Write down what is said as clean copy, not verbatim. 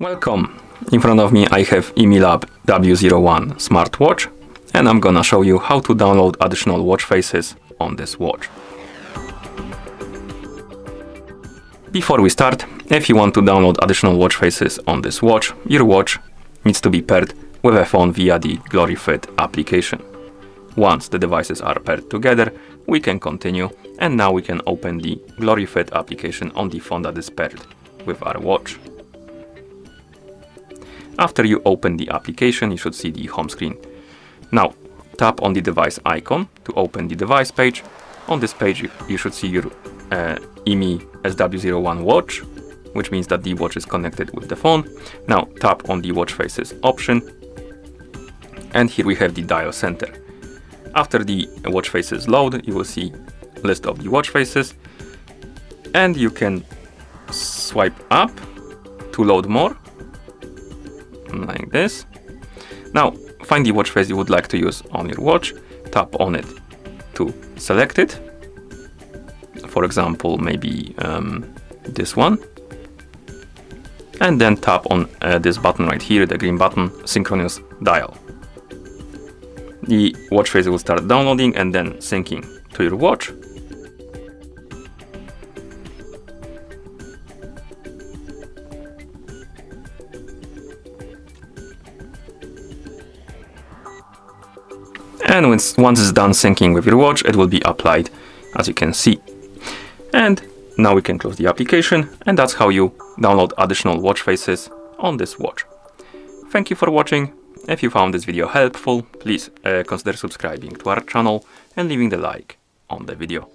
Welcome! In front of me I have IMILAB W01 smartwatch, and I'm gonna show you how to download additional watch faces on this watch. Before we start, if you want to download additional watch faces on this watch, your watch needs to be paired with a phone via the GloryFit application. Once the devices are paired together, we can continue, and now we can open the GloryFit application on the phone that is paired with our watch. After you open the application, you should see the home screen. Now, tap on the device icon to open the device page. On this page, you should see your IMI SW01 watch, which means that the watch is connected with the phone. Now, tap on the watch faces option, and here we have the dial center. After the watch faces load, you will see a list of the watch faces, and you can swipe up to load more, like this. Now, find the watch face you would like to use on your watch, tap on it to select it. For example, maybe this one. And then tap on this button right here, the green button, synchronous dial. The watch face will start downloading and then syncing to your watch. And once it's done syncing with your watch, it will be applied, as you can see. And now we can close the application, and that's how you download additional watch faces on this watch. Thank you for watching. If you found this video helpful, please consider subscribing to our channel and leaving the like on the video.